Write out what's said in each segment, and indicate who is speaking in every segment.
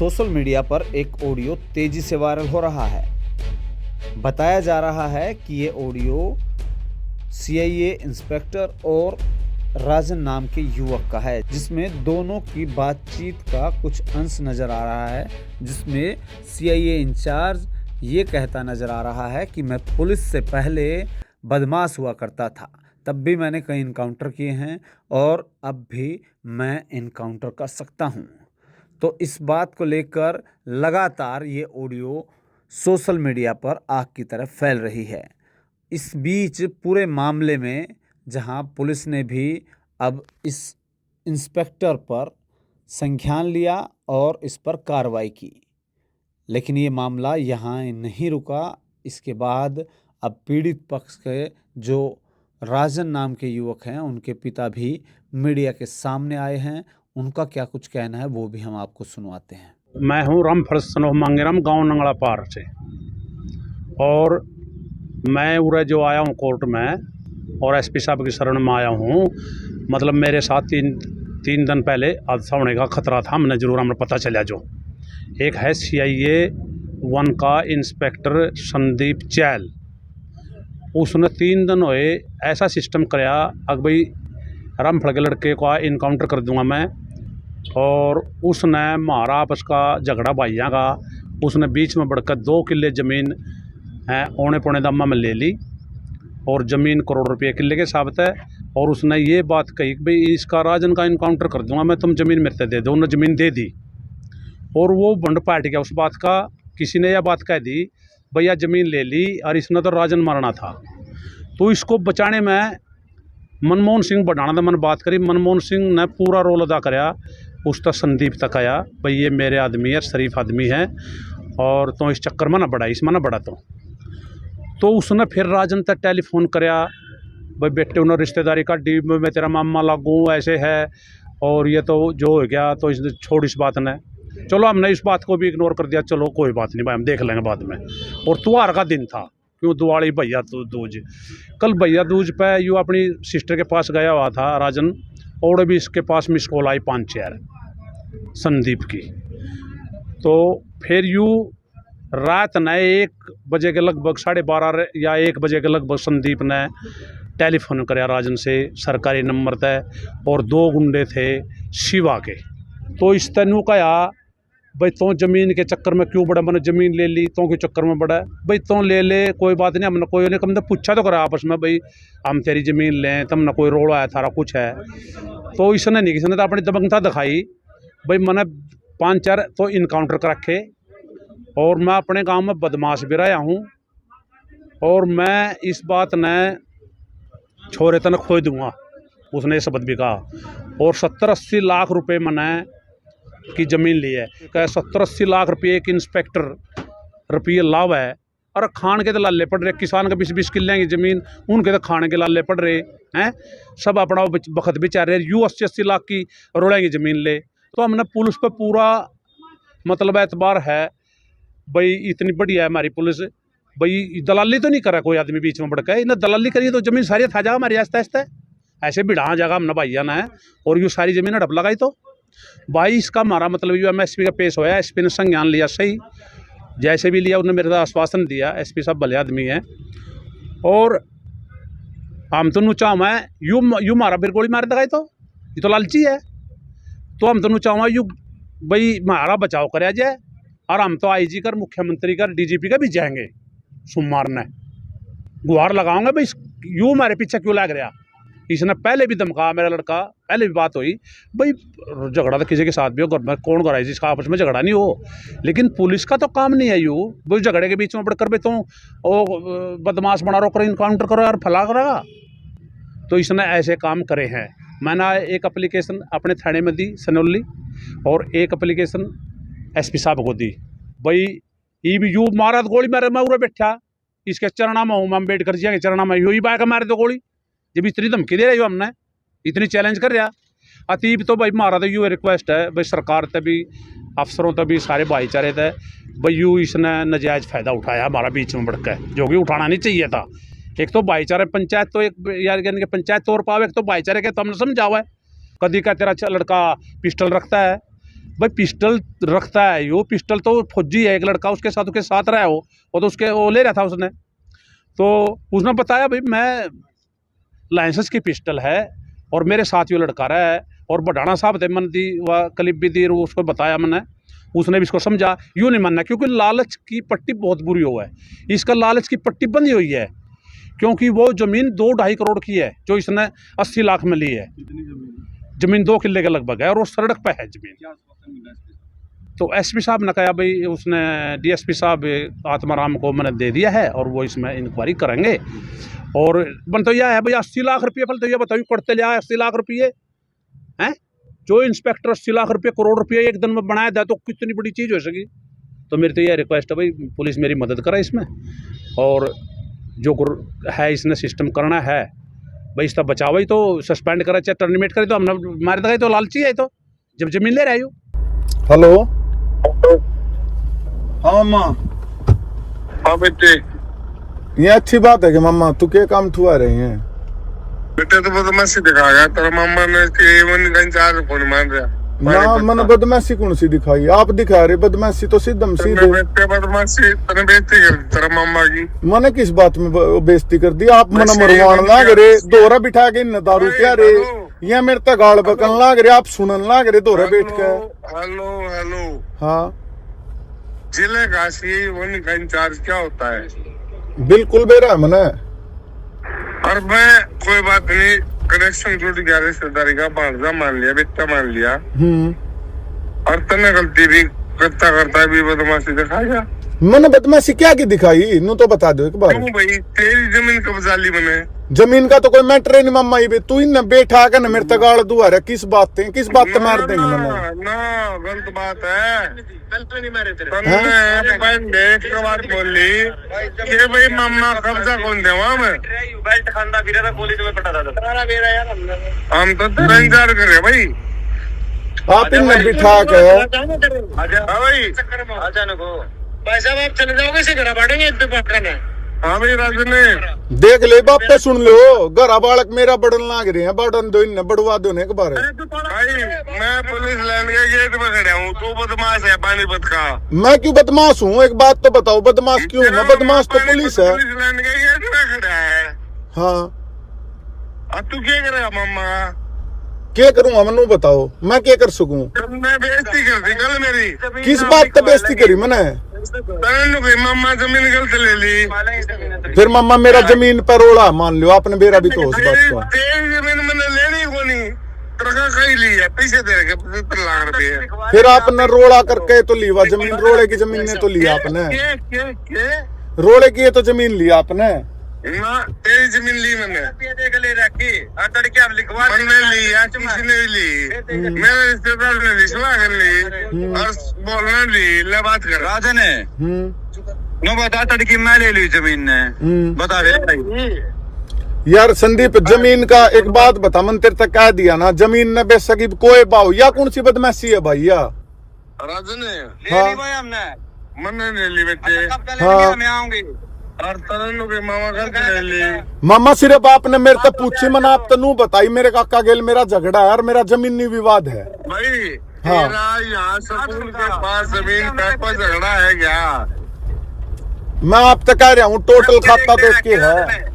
Speaker 1: Social media पर एक audio तेजी से वायरल हो रहा है। बताया जा रहा है कि ये ऑडियो सीआईए इंस्पेक्टर और राजन नाम के युवक का है, जिसमें दोनों की बातचीत का कुछ अंश नजर आ रहा है, जिसमें सीआईए इंचार्ज ये कहता नजर आ रहा है कि मैं पुलिस से पहले बदमाश हुआ करता था, तब भी मैंने कई इनकाउंटर किए हैं और अब भी मैं इनकाउंटर कर सकता हूँ। तो इस बात को लेकर लगातार ये ऑडियो सोशल मीडिया पर आग की तरह फैल रही है। इस बीच पूरे मामले में जहां पुलिस ने भी अब इस इंस्पेक्टर पर संज्ञान लिया और इस पर कार्रवाई की, लेकिन ये मामला यहाँ नहीं रुका। इसके बाद अब पीड़ित पक्ष के जो राजन नाम के युवक हैं, उनके पिता भी मीडिया के सामने आए हैं। उनका क्या कुछ कहना है वो भी हम आपको सुनवाते हैं।
Speaker 2: मैं हूँ रामफल सनोह मांगेराम, गांव नंगड़ा पार से, और मैं उरे जो आया हूँ कोर्ट में और एसपी साहब की शरण में आया हूँ। मतलब मेरे साथ तीन दिन पहले हादसा होने का खतरा था, हमने जरूर हमें पता चला। जो एक है सीआईए 1 का इंस्पेक्टर संदीप चैल, उसने 3 दिन हुए ऐसा सिस्टम कराया अग भाई रामफल के लड़के को इनकाउंटर कर दूंगा मैं। और उसने मारा आपस का झगड़ा भाइयों का, उसने बीच में बढ़कर 2 किले ज़मीन है औने पौने दम्मा में ले ली और ज़मीन करोड़ रुपये किले के साबित है। और उसने ये बात कही कि भाई इसका राजन का इनकाउंटर कर दूंगा मैं, तुम ज़मीन मेरे से दे दो। उन्होंने ज़मीन दे दी और वो बंड पाट गया उस बात का। किसी ने यह बात कह दी भैया ज़मीन ले ली और इसने तो राजन मारना था। तो इसको बचाने में मनमोहन सिंह बढ़ाना था। मैंने बात करी, मनमोहन सिंह ने पूरा रोल अदा कराया। उस तक संदीप तक आया भाई ये मेरे आदमी है, शरीफ आदमी है और तो इस चक्कर में ना बढ़ा, इसमें ना बढ़ा। तो उसने फिर राजन तक टेलीफोन कराया, भाई बेटे उन्होंने रिश्तेदारी का डी में तेरा मामा लागू ऐसे है और ये तो जो हो गया तो इसने छोड़ इस बात ने। चलो हमने इस बात को भी इग्नोर कर दिया, चलो कोई बात नहीं भाई हम देख लेंगे बाद में। और त्योहार का दिन था, क्यों दिवाली भैया दूज, कल भैया दूज पे यू अपनी सिस्टर के पास गया हुआ था राजन, और भी इसके पास मिस कॉल आई 5-4 संदीप की। तो फिर यू रात ने 1 बजे के लगभग 12:30 या 1 बजे के लगभग संदीप ने टेलीफोन कराया राजन से, सरकारी नंबर तय, और 2 गुंडे थे शिवा के। तो इस तेनू कहा भाई तो ज़मीन के चक्कर में क्यों बड़ा, मैंने ज़मीन ले ली तो के चक्कर में बड़ा, भाई तो ले ले कोई बात नहीं। हमने कोई ने कम पूछा तो करा आपस में भाई हम तेरी ज़मीन लें, तुमने कोई रोड़ा आया थारा कुछ है। तो इसने नहीं, किसी ने तो अपनी दबंगता दिखाई भाई मैंने 5-4 तो इनकाउंटर कर रखे और मैं अपने गांव में बदमाश भी रहा हूँ और मैं इस बात ने छोरे तन खोई दूंगा, उसने शब्द भी कहा। और 70-80 लाख रुपए मैंने की ज़मीन ली है। 70-80 लाख रुपये एक इंस्पेक्टर रुपये लाभ है, और खान के तो लाले पड़ रहे, किसान के 20-20 किले की ज़मीन उनके तो खाने के लाले पड़ रहे हैं, सब अपना बखत भी चाह रहे। यू 80-80 लाख की रोड़ेंगी ज़मीन ले। तो हमने पुलिस पे पूरा मतलब एतबार है भाई, इतनी बढ़िया है हमारी पुलिस भाई, दलाली तो नहीं करा कोई आदमी बीच में बढ़कर। इन्हें दलाली करिए तो ज़मीन सारी था जाएगा हमारी आस्ते आस्ते, ऐसे बिढ़ा जाएगा हमने भैया ना है। और यू सारी ज़मीन हड़प लगाई तो भाई इसका हमारा मतलब यू एमएसपी का पेश होया, एसपी ने संज्ञान लिया, सही जैसे भी लिया उन्होंने मेरे साथ आश्वासन दिया। एसपी साहब भले आदमी हैं और हम तो नुचा मैं यू मारा फिर गोली मार दगाई, तो ये तो लालची है। तो हम तो नुचा यू भाई हमारा बचाव कराया जाए, और हम तो आईजी कर, मुख्यमंत्री कर, डीजीपी का भी जाएंगे सोमवार ने गुहार लगाऊंगे भाई यू हमारे पीछे क्यों लग रहा। इसने पहले भी धमका मेरा लड़का, पहले भी बात हुई भाई झगड़ा तो किसी के साथ भी हो, घर में कौन कराए जिसका आपस में झगड़ा नहीं हो, लेकिन पुलिस का तो काम नहीं है यू भाई झगड़े के बीच में बढ़कर भाई तुम ओ बदमाश बना रो, कर इनकाउंटर करो यार फला करेगा। तो इसने ऐसे काम करे हैं। मैंने एक एप्लीकेशन अपने थाने में दी सनौली, और एक एप्लीकेशन एसपी साहब को दी भाई ये भी यू मारा तो गोली मारे, मैं उरे बैठा इसके चरणा में हूँ, मैं अम्बेडकर जी के चरणा में यू ही बाय का मारे तो गोली, जब इतनी धमकी दे रही हो हमने, इतनी चैलेंज कर रहा अतीब। तो भाई मारा तो यू रिक्वेस्ट है भाई सरकार तक भी, अफसरों तक भी, सारे भाईचारे तक भाई यू इसने नजायज़ फ़ायदा उठाया हमारा बीच में बढ़कर, जो कि उठाना नहीं चाहिए था। एक तो भाईचारे पंचायत तो एक यार यानी कि पंचायत तौर पर एक तो भाईचारे के तो हमने समझा हुआ है, कदी का तेरा लड़का पिस्टल रखता है भाई पिस्टल रखता है, यो पिस्टल तो फौजी है, एक लड़का उसके साथ रहा हो, वो तो उसके वो ले रहा था उसने, तो उसने बताया भाई मैं लाइसेंस की पिस्टल है और मेरे साथ ये लड़का रहा है, और बढ़ाना साहब थे मन दी वह क्लिप भी दी, उसको बताया मैंने, उसने भी इसको समझा, यूँ नहीं मानना क्योंकि लालच की पट्टी बहुत बुरी हुआ है, इसका लालच की पट्टी बंधी हुई है, क्योंकि वो ज़मीन 2-2.5 करोड़ की है जो इसने 80 लाख में ली है, ज़मीन 2 किले के लगभग है और वो सड़क पे है ज़मीन। तो एसपी साहब ने कहा भाई, उसने डीएसपी साहब आत्माराम को मैंने दे दिया है और वो इसमें इंक्वायरी करेंगे, और बन तो यह है भाई 80 लाख रुपये, फल तो ये बताइए करते लिया 80 लाख रुपये हैं, जो इंस्पेक्टर 80 लाख रुपये करोड़ रुपये एक दिन में बनाया था तो कितनी बड़ी चीज़ हो सकी। तो मेरी तो यह रिक्वेस्ट है भाई पुलिस मेरी मदद करे इसमें, और जो है इसने सिस्टम करना है भाई, इसका बचाव ही तो सस्पेंड करे चाहे टर्मिनेट करे, तो हमने मारे दे तो लालची है, तो जब जमीन ले रहे हो।
Speaker 3: हेलो, हाँ मामा।
Speaker 4: हाँ बेटे,
Speaker 3: ये अच्छी बात है कि मामा तू के काम ठुआ रही है
Speaker 4: बेटे तो बदमाशी दिखा गया तेरा मामा ने कि मन का इंचार्ज फोन मान रहा
Speaker 3: ना, मैंने बदमाशी कौन सी दिखाई, आप दिखा रहे बदमाशी तो सीधम सीधे।
Speaker 4: बेटे बदमाशी तने बेइज्जती कर तेरा मामा की,
Speaker 3: मैंने किस बात में बेइज्जती कर दी, आप मन मरवान लाग रे, दोहरा बिठा के इन दारू क्या रे, ये मेरे तक गाड़ बकन लाग रे, आप सुनन लाग रे दोहरा बैठ के।
Speaker 4: हेलो हेलो,
Speaker 3: हाँ
Speaker 4: जिले का वन का इंचार्ज क्या होता है?
Speaker 3: बिल्कुल बेरा है मैंने,
Speaker 4: और मैं कोई बात नहीं, कनेक्शन टूट गया रिश्तेदारी का, भांजा मान लिया, बेटा मान लिया, और तने गलती भी करता करता भी बदमाशी दिखाया।
Speaker 3: मैंने बदमाशी क्या की दिखाई, नू तो बता दो एक बार।
Speaker 4: क्यों भाई, तेरी जमीन कब्जा ली मैंने?
Speaker 3: जमीन का तो कोई मैटर है नहीं मामा, ये तू इन बैठा कर ना मेरे तक गाड़ दुआ रहा, किस बात पे मार देंगे मैंने
Speaker 4: ना, गलत बात है, गलत नहीं मारे तेरे। एक बात बोली कि भाई मामा कब्जा कौन देवा मैं, बेल्ट खांदा फिर था पुलिस में पटा था, हम तो तेरा इंतजार कर रहे भाई,
Speaker 3: आप इन बिठा के
Speaker 4: भाई अचानक हो भाई साहब, आप चले जाओगे से घर बांटेंगे पकड़ना। हाँ भाई राजने
Speaker 3: देख ले बाप पे सुन लो, घर बालक मेरा बड़न लाग रहे हैं, बड़न दो इन बढ़वा दो एक बार।
Speaker 4: भाई मैं पुलिस लाइन के गेट पे खड़ा हूँ, तू बदमाश है पानीपत का।
Speaker 3: मैं क्यों बदमाश हूँ, एक बात तो बताओ, बदमाश क्यों? मैं बदमाश तो पुलिस है।
Speaker 4: पुलिस लाइन के गेट पे खड़ा है।
Speaker 3: हाँ,
Speaker 4: अब तू क्या करेगा मामा?
Speaker 3: क्या करूँगा मनु बताओ, मैं क्या कर सकूँ?
Speaker 4: मैं बेइज्जती कर दी कल मेरी।
Speaker 3: किस बात पे बेइज्जती करी मैंने?
Speaker 4: मामा जमीन गलत ले ली,
Speaker 3: फिर मम्मा मेरा जमीन पर रोड़ा मान लो, आपने मेरा भी तो उस बात का।
Speaker 4: तेरी जमीन मैंने लेनी को नहीं, तरका कहीं ली है, पैसे दे रखे 75 लाख रुपए।
Speaker 3: फिर आपने रोड़ा करके तो लिया जमीन, रोड़े की जमीन ने तो लिया आपने, रोड़े की तो जमीन लिया आपने
Speaker 4: ना, तेरी जमीन ली मैंने ले रखी, तड़के लिखवा ली, किसी ने भी ली, मेरे रिश्तेदार ने रिश्वा कर ली और बोलना ली, ले बात कर राजन है नो, बता तड़की मैं ले ली जमीन ने, बता दे
Speaker 3: यार संदीप, जमीन का एक बात बता, मन तेरे तक कह दिया ना, जमीन ने बेसकी कोई बाव, या कौन सी बदमाशी है भाई? या
Speaker 4: राजन ने
Speaker 3: हाँ।
Speaker 4: ले ली भाई, हमने मैंने ले ली बेटे,
Speaker 3: हाँ।
Speaker 4: मैं आऊंगी और तरन्नु के मामा घर ले ली।
Speaker 3: मामा सिर्फ आपने मेरे तक पूछी, मैंने आप तो नू बताई, मेरे काका गेल मेरा झगड़ा है और मेरा जमीनी विवाद है
Speaker 4: भाई।
Speaker 3: हाँ।
Speaker 4: तेरा यहाँ स्कूल के पास जमीन का झगड़ा है क्या?
Speaker 3: मैं आप तक कह रहा हूँ, टोटल खाता देख के है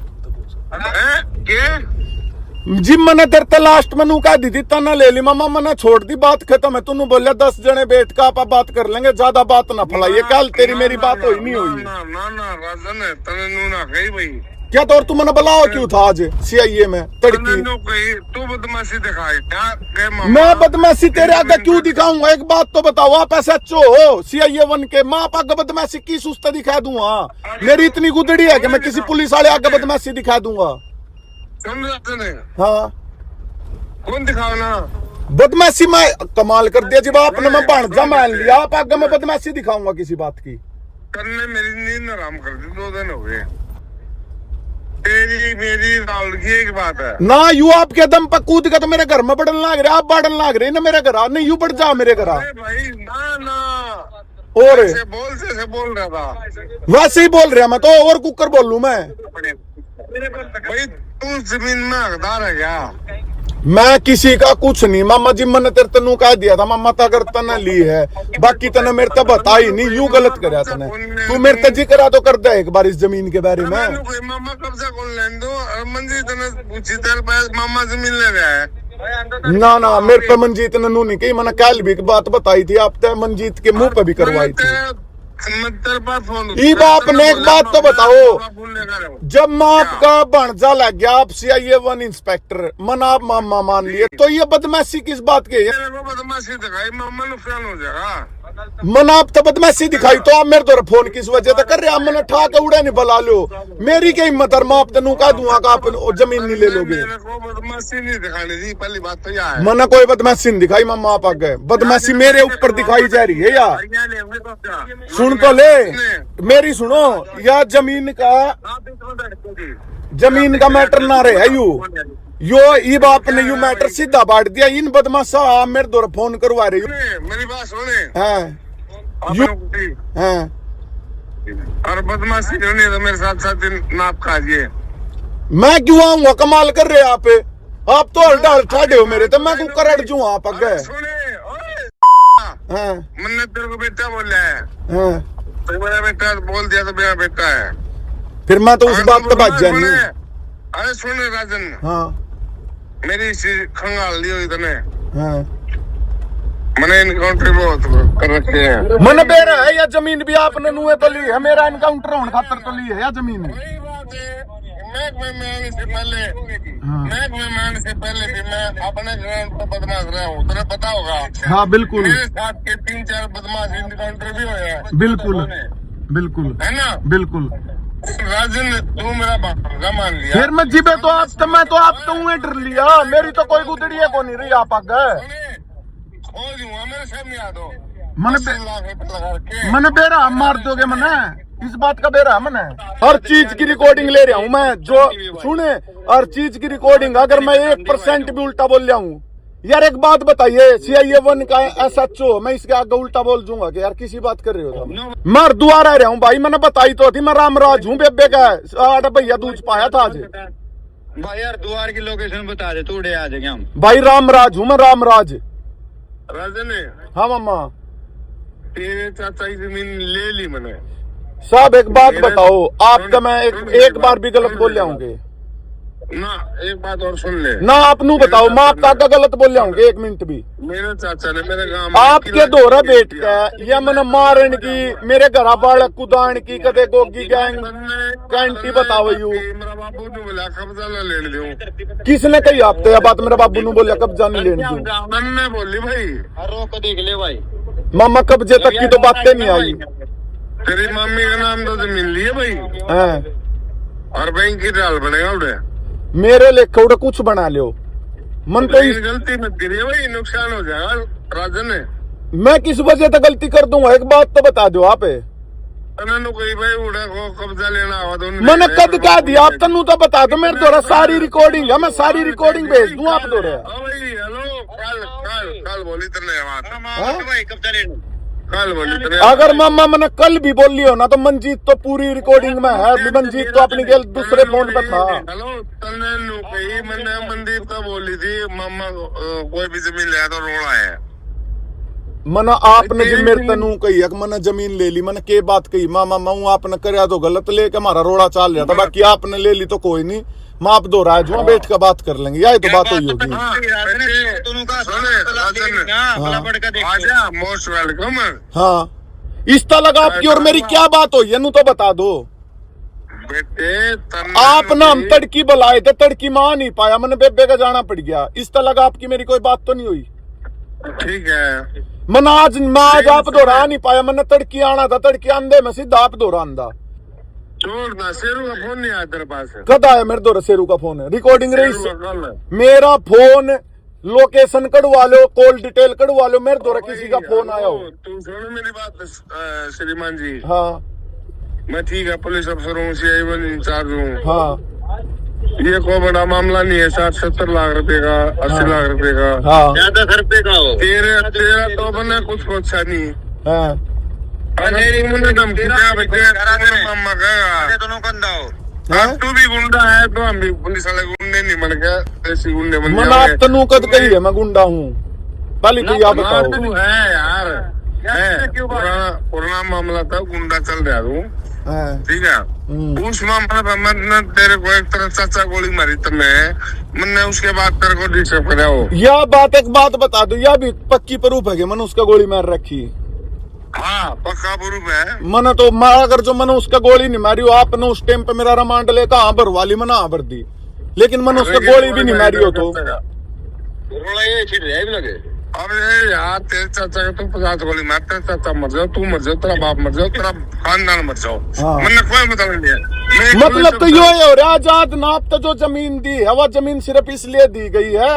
Speaker 3: जी, मैंने तेरे ते लास्ट में नू कह दी थी तना ले ली मामा, मैंने छोड़ दी, बात खत्म है। तूने बोलिया 10 जने बैठ कर आप बात कर लेंगे, ज्यादा बात ना फैलाइए, कल तेरी मेरी बात हुई नहीं हुई
Speaker 4: ना ना ना राजन है, तने नू ना कही भाई
Speaker 3: क्या? तो और तू मैंने बुलाओ क्यों था आज सीआईए में तड़की?
Speaker 4: तू बदमाशी दिखाई क्या?
Speaker 3: मैं बदमाशी तेरे आगे क्यों दिखाऊंगा? एक बात तो बताओ, आप SHO हो सीआईए 1 के, मैं आप आगे बदमाशी की सुस्ता दिखा दूंगा? मेरी इतनी गुदड़ी है कि मैं किसी पुलिस वाले आगे बदमाशी दिखा दूंगा? हाँ,
Speaker 4: कौन दिखाओ ना
Speaker 3: बदमाशी मैं कमाल कर दिया जब आपने मैं भांजा मान लिया, आप आगे मैं बदमाशी दिखाऊंगा किसी बात की?
Speaker 4: करने मेरी नींद आराम कर दी, 2 दिन हो गए। तेरी मेरी राहुल की एक बात है
Speaker 3: ना, यू आपके दम पर कूद का तो मेरे घर में बढ़न लाग रहे, आप बढ़न लाग रहे ना मेरे घर, नहीं यू बढ़ जाओ मेरे घर।
Speaker 4: भाई ना ना,
Speaker 3: और
Speaker 4: से बोल रहा था,
Speaker 3: वैसे ही बोल रहा मैं तो, और कुकर बोल लूं मैं?
Speaker 4: भाई तू जमीन में हकदार है क्या?
Speaker 3: मैं किसी का कुछ नहीं मामा जी, मैंने तेरे तनु कह दिया था मामा ता अगर तने ली है, बाकी तने मेरे तो बता ही नहीं, यूं गलत करया तने। तू मेरे तो जिक्र तो कर दे एक बार इस जमीन के बारे में।
Speaker 4: मामा कब्जा कौन लेन दो मंजीत ने पूछी तेरे पास मामा जमीन ले रहा है
Speaker 3: ना ना, मेरे पे मंजीत ने नू नहीं कही, मैंने कल भी बात बताई थी, आप तो मंजीत के मुंह पे भी करवाई थी। ईब आपने एक बात तो बताओ, जब मैं आपका भणजा लग गया, आप CIA-1 इंस्पेक्टर, मन आप मामा मान लिए, तो ये बदमाशी किस बात की है?
Speaker 4: बदमाशी दिखाई मामा नुकसान हो जाएगा।
Speaker 3: मन आप तो बदमाशी दिखाई, तो आप मेरे द्वारा फोन किस वजह से कर रहे? आप मैंने ठा के उड़ा नहीं बुला लो, मेरी क्या हिम्मत है? मैं आप तेनू कह दूंगा कि आप जमीन नहीं ले लोगे।
Speaker 4: मेरे को बदमाशी नहीं दिखानी थी, पहली बात तो यह है।
Speaker 3: मैंने कोई बदमाशी नहीं दिखाई मामा, आप आगे बदमाशी मेरे ऊपर दिखाई जा रही है यार। सुन तो ले मेरी, सुनो या जमीन का मैटर ना रहे यो ये बाप ने यू मैटर सीधा बांट दिया। इन बदमाशा आप मेरे द्वारा फोन करवा रही हो।
Speaker 4: मेरी बात सुने,
Speaker 3: यू
Speaker 4: और बदमाशी नहीं तो मेरे साथ साथ नाप खाइए।
Speaker 3: मैं क्यों आऊंगा? कमाल कर रहे आप तो हल्डाल ठाडे हो मेरे, तो मैं क्यों करड़ जू आप आगे?
Speaker 4: मैंने तेरे को बेटा बोला है, तो मेरा बेटा बोल दिया तो मेरा बेटा है,
Speaker 3: फिर मैं तो उस बात पे बात जानी।
Speaker 4: अरे सुन राजन,
Speaker 3: हाँ
Speaker 4: मेरी खंगाल ली हुई तने, मैंने इनकाउंटर बहुत कर रखे हैं।
Speaker 3: मन बेरा है या जमीन भी आपने नुए तो ली है, मेरा इनकाउंटर होने खातर तो ली है या जमीन?
Speaker 4: वही बात है, महकमे में आने से पहले भी मैं अपने ग्राउंड पर बदमाश रहा हूँ, तुझे पता होगा।
Speaker 3: हाँ बिल्कुल,
Speaker 4: मेरे साथ के 3-4 बदमाश इनकाउंटर भी हुए हैं।
Speaker 3: बिल्कुल बिल्कुल
Speaker 4: है ना
Speaker 3: बिल्कुल।
Speaker 4: राजन, तू मेरा भांजा मान लिया,
Speaker 3: फिर मैं जीबे तो आप तो डर लिया, मेरी तो कोई गुदड़िया को नहीं रही आप आगे।
Speaker 4: खो दूंगा, मेरे सामने आ दो,
Speaker 3: मन
Speaker 4: 80 लाख रुपए लगा के।
Speaker 3: मैंने बेरा मार दोगे मने, इस बात का बेरा मैंने हर चीज की रिकॉर्डिंग ले रहा हूँ मैं, जो सुने हर चीज की रिकॉर्डिंग। अगर मैं 1% भी उल्टा बोल रहा हूँ यार, एक बात बताइए, CIA-1 का SHO, मैं इसके आगे उल्टा बोल दूंगा कि यार किसी बात कर रहे हो? मैं दुआ रह रहा हूँ भाई, मैंने बताई तो थी, मैं रामराज हूँ बेबे का, भैया दूध पाया था आज
Speaker 5: भाई। यार द्वार की लोकेशन बता दे, तोड़े आ जाएंगे हम।
Speaker 3: भाई रामराज हूँ मैं, रामराज।
Speaker 4: राजन,
Speaker 3: हाँ मामा,
Speaker 4: तेरे चाचा की जमीन ले ली मैंने।
Speaker 3: साहब एक बात बताओ, आपका मैं एक बार भी गलत बोल रहा हूँ
Speaker 4: ना? एक बात और सुन ले
Speaker 3: ना, आप नू बताओ, मैं आपका गलत बोल रहा हूँ 1 मिनट भी?
Speaker 4: मेरे चाचा ने मेरे गांव में
Speaker 3: आपके दोहरा बैठ के या मन मारन की, मेरे घर बालक कुदान की, कदे गोगी गैंग कैंटी बताओ यू।
Speaker 4: मेरा बाबू ने बोला कब्जा ना लेने दूं।
Speaker 3: किसने कही आप तो बात? मेरा बाबू ने बोला कब्जा नहीं लेने दूं।
Speaker 4: मैंने बोली भाई,
Speaker 5: रोक देख ले भाई,
Speaker 3: मामा कब्जे तक की तो बातें नहीं आई।
Speaker 4: तेरी मम्मी का नाम तो जमीन ली है भाई, और बैंक की डाल बनेगा उड़े,
Speaker 3: मेरे लेखे उड़े कुछ बना लियो मन तो
Speaker 4: गलती मत करिए भाई, नुकसान हो जाएगा। राजन ने,
Speaker 3: मैं किस वजह से गलती कर दूंगा? एक बात तो बता दो आप।
Speaker 4: कोई भाई उड़ा को कब्जा लेना हुआ तो
Speaker 3: मैंने कद कह दिया आप तनु तो बता दो, मेरे द्वारा सारी रिकॉर्डिंग है, मैं सारी रिकॉर्डिंग भेज दूं आप द्वारा।
Speaker 4: हेलो, कल बोली तेने बात
Speaker 5: भाई कब्जा लेना,
Speaker 4: कल बोली तेने।
Speaker 3: अगर मामा मैंने कल भी बोल लियो ना, तो मंजीत तो पूरी रिकॉर्डिंग में है, मंजीत तो अपनी गेल दूसरे फोन पे था।
Speaker 4: हेलो, तने नु कही, मैंने मनदीप का बोली थी मामा कोई भी जमीन ले तो रोड़ा है।
Speaker 3: मना आपने जो मेरे तनु कही मैंने जमीन ले ली, मैंने के बात कही मामा मैं आपने कर तो गलत लेके हमारा रोड़ा चाल रहा था, बाकी आपने ले ली तो कोई नहीं, मैं आप दो राज हुआ बैठ कर बात कर लेंगे, यही तो बात हुई होगी।
Speaker 4: Most welcome.
Speaker 3: हाँ, इस तक आपकी और मेरी क्या बात हुई है नु तो बता दो
Speaker 4: बेटे।
Speaker 3: आप ना हम तड़की बुलाए थे, तड़की में आ नहीं पाया, मैंने बेबे का जाना पड़ गया, इस तक आपकी मेरी कोई बात तो नहीं हुई?
Speaker 4: ठीक है,
Speaker 3: मैं आज आप दोहरा नहीं पाया, मैंने तड़की आना था, तड़की आंदे में सीधा आप दोहरा आंदा।
Speaker 4: छोड़ ना, शेरू का फोन नहीं आया तेरे पास?
Speaker 3: कद आया मेरे दोहरा शेरू का फोन है, रिकॉर्डिंग रही
Speaker 4: कल।
Speaker 3: मेरा फोन लोकेशन कढ़वा लो, कॉल डिटेल कढ़वा लो, मेरे दोहरा किसी का फोन आया हो?
Speaker 4: तू सुनो मेरी बात श्रीमान जी।
Speaker 3: हाँ
Speaker 4: मैं ठीक है, पुलिस अफसर हूँ, CIA-1 इंचार्ज हूँ।
Speaker 3: हाँ,
Speaker 4: ये कोई बड़ा मामला नहीं है, 60-70 लाख रुपए का, 80 लाख रुपए का,
Speaker 3: हाँ,
Speaker 5: ज्यादा घर पे का हो।
Speaker 4: तेरा तो बना कुछ अच्छा नहीं।
Speaker 3: हाँ,
Speaker 4: मुझे धमकी दिया बच्चे, मामा कहेगा
Speaker 5: दोनों कंधा हो।
Speaker 4: तू भी गुंडा है तो हम भी पुलिस वाले गुंडे नहीं बन गए, ऐसी गुंडे बन
Speaker 3: मन आप तनु कद कही है मैं गुंडा हूँ, पहले तो यह बताओ।
Speaker 4: तू है यार, पुराना मामला था, गुंडा चल रहा तू, ठीक है। उस मामले पर मैंने तेरे को एक तरह चाचा गोली मारी तो मैंने उसके बाद तेरे को डिस्टर्ब कराया हो।
Speaker 3: यह बात एक बात बता दो, यह भी पक्की प्रूफ है कि मैंने उसका गोली मार रखी।
Speaker 4: हाँ पक्का प्रूफ है।
Speaker 3: मैंने तो अगर जो मैंने उसका गोली नहीं मारी, आपने उस टाइम पे मेरा रिमांड ले कहाँ भरवा ली, मैंने भर दी, लेकिन मैंने उसका गोली भी नहीं मारी हो तो
Speaker 4: अब यार तेरे चाचा के तुम 50 गोली मार, तेरे चाचा मर जाओ, तू मर जाओ, तेरा बाप मर जाओ, तेरा खानदान मर जाओ, मैंने कोई मतलब नहीं है।
Speaker 3: मतलब तो यो है और आजाद नाप तो जो जमीन दी है वह जमीन सिर्फ इसलिए दी गई है,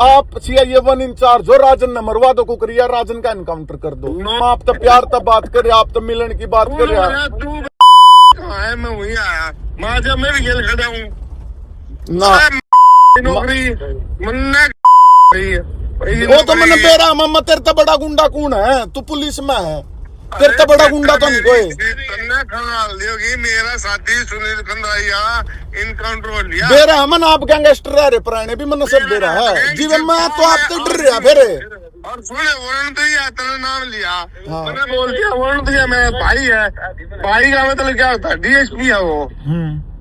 Speaker 3: आप CIA 1 इंचार्ज हो, राजन ने मरवा दो कुकरिया, राजन का एनकाउंटर कर दो। आप तो प्यार तब बात कर, आप तो मिलन की बात कर रहे हैं।
Speaker 4: तू कहाँ है? मैं वही आया, मैं जब मैं भी खेल खड़ा हूँ
Speaker 3: ना
Speaker 4: नौकरी मन्ना
Speaker 3: वो तो मैंने बेरा मम्मा तेरे तो बड़ा गुंडा कौन है, तू पुलिस में है, तेरे तो बड़ा गुंडा तो नहीं कोई।
Speaker 4: मेरा साथी सुनील कंदारिया इनकाउंटर हो लिया
Speaker 3: बेरा मन आप गैंगस्टर है पुराने भी मैंने सब बेरा है जी, मैं तो आप तो डर रहा फिर।
Speaker 4: और सुने वरुण तो ये तेरा नाम लिया, मैंने बोल दिया वरुण तो मेरा भाई है, भाई का मतलब क्या होता है, DSP है वो।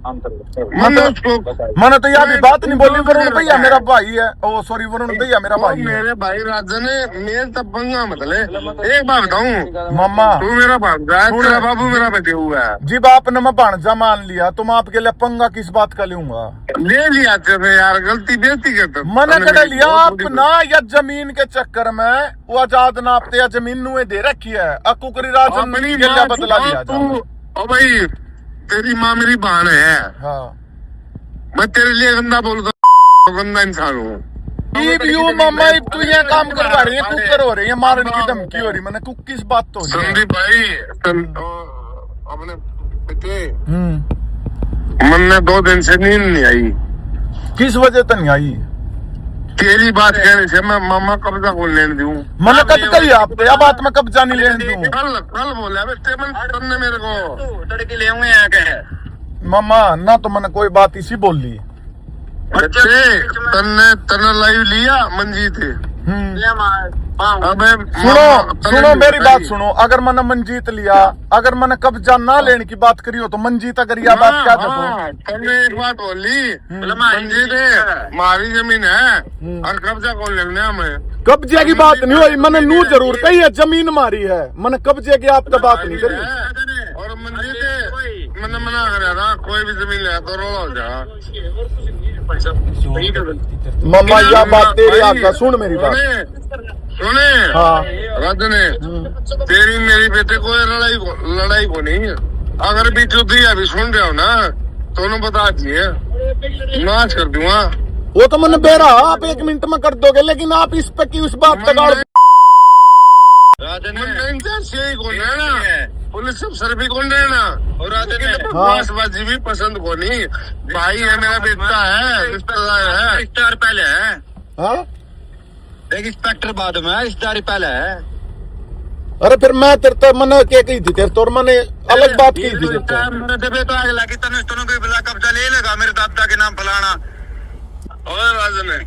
Speaker 3: मैंने तो यह भी बात नहीं बोली, वरुण भैया मेरा भाई है, ओ सॉरी वरुण भैया मेरा भाई है।
Speaker 4: मेरे भाई राजा ने मेरे तब पंगा मतलब एक बात बताऊं
Speaker 3: मामा,
Speaker 4: तू मेरा भांजा है, तेरा बाबू मेरा बेटे हुआ है।
Speaker 3: जी आपने मैं भांजा मान लिया, तुम आपके लिए पंगा किस बात का लूंगा?
Speaker 4: ले लिया तेरे यार, गलती बेइज्जती करते
Speaker 3: मैंने कह लिया आप ना, या जमीन के चक्कर में वो आजाद नापते या जमीन नुए दे रखी है, अकुकरी राजन बदला लिया
Speaker 4: ओ भाई तेरी माँ मेरी बहन है।
Speaker 3: हाँ
Speaker 4: मैं तेरे लिए गंदा बोलता, गंदा इंसान हूँ।
Speaker 3: मामा तू ये काम करवा रही है, कुकर हो रही है, मारने की धमकी हो रही, मैंने किस बात तो
Speaker 4: संदीप भाई अपने बेटे मन 2 दिन से नींद नहीं आई।
Speaker 3: किस वजह तो नहीं आई?
Speaker 4: तेरी बात कहने से मैं मामा कब्जा को लेने दूं,
Speaker 3: मैंने कब कही आपको यह बात, मैं कब्जा नहीं लेने दूं।
Speaker 4: कल बोला तुमने मेरे को तड़के ले आऊंगे
Speaker 3: मामा ना, तो मैंने कोई बात इसी बोल ली।
Speaker 4: बच्चे तन्ने लाइव लिया मंजीत
Speaker 3: सुनो मेरी बात सुनो, अगर मैंने मंजीत लिया, अगर मैंने कब्जा ना लेने की बात करी हो तो मंजीत अगर यह बात क्या था
Speaker 4: तुमने एक बात बोली, मंजीत हमारी जमीन है और कब्जा कौन लेने हमें?
Speaker 3: कब्जे की बात नहीं हुई, मैंने नू जरूर कही है जमीन मारी है, मैंने कब्जे की आपका बात नहीं करी।
Speaker 4: और मंजीत मैंने मना कराया था कोई भी जमीन ले तो रोला हो जा।
Speaker 3: मामा यह बात तेरी आका सुन मेरी बात
Speaker 4: सुने।
Speaker 3: हाँ
Speaker 4: राजने तेरी मेरी बेटे को लड़ाई को नहीं है, अगर भी चुती अभी सुन रहे हो ना तो उन्हें बता दिए नाच कर दूंगा।
Speaker 3: वो तो मैंने बेरा आप 1 मिनट में कर दोगे, लेकिन आप इस पे की उस बात का गाड़
Speaker 4: है ना, पुलिस अफसर भी कौन है ना, और बकवासबाजी भी पसंद को नहीं। भाई है मेरा बेटा है, रिश्तेदार है, रिश्तेदार पहले है, एक इंस्पेक्टर बाद में है, रिश्तेदारी पहले है।
Speaker 3: अरे फिर मैं तेरे तो मैंने क्या कही थी तेरे तो, और मैंने अलग बात की थी तेरे तो।
Speaker 4: मेरे दबे तो आगे लगी तने कोई बिला कब्जा ले लेगा मेरे दादा के नाम फलाना। और राजन है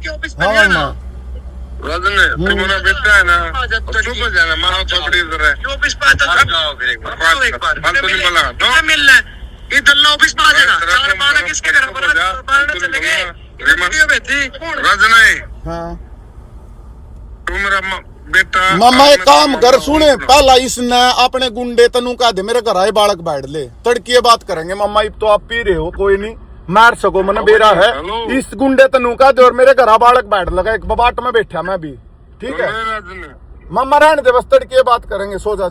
Speaker 4: राजन है तुम्हारा बेटा है ना, चुप हो जाना, मानो चपड़ी इधर है ऑफिस पे आता जाओ फिर एक बार तो नहीं बोला तो मिलना इधर ना ऑफिस पे आ जाना, 4-12 किसके घर पर बाहर चलेंगे राजन है।
Speaker 3: हाँ
Speaker 4: तू मेरा बेटा
Speaker 3: मामा एक काम कर, सुने पहला इसने अपने गुंडे तनु का दे मेरे घर आए बालक बैठ ले, तड़की बात करेंगे। मामा तो आप पी रहे हो, कोई नहीं मार सको, मैंने बेरा है इस गुंडे तनु का दे और मेरे घर बालक बैठ लगा, एक बबाट में बैठा मैं भी, ठीक है मामा रहने दे बस, तड़की बात करेंगे, सो जा।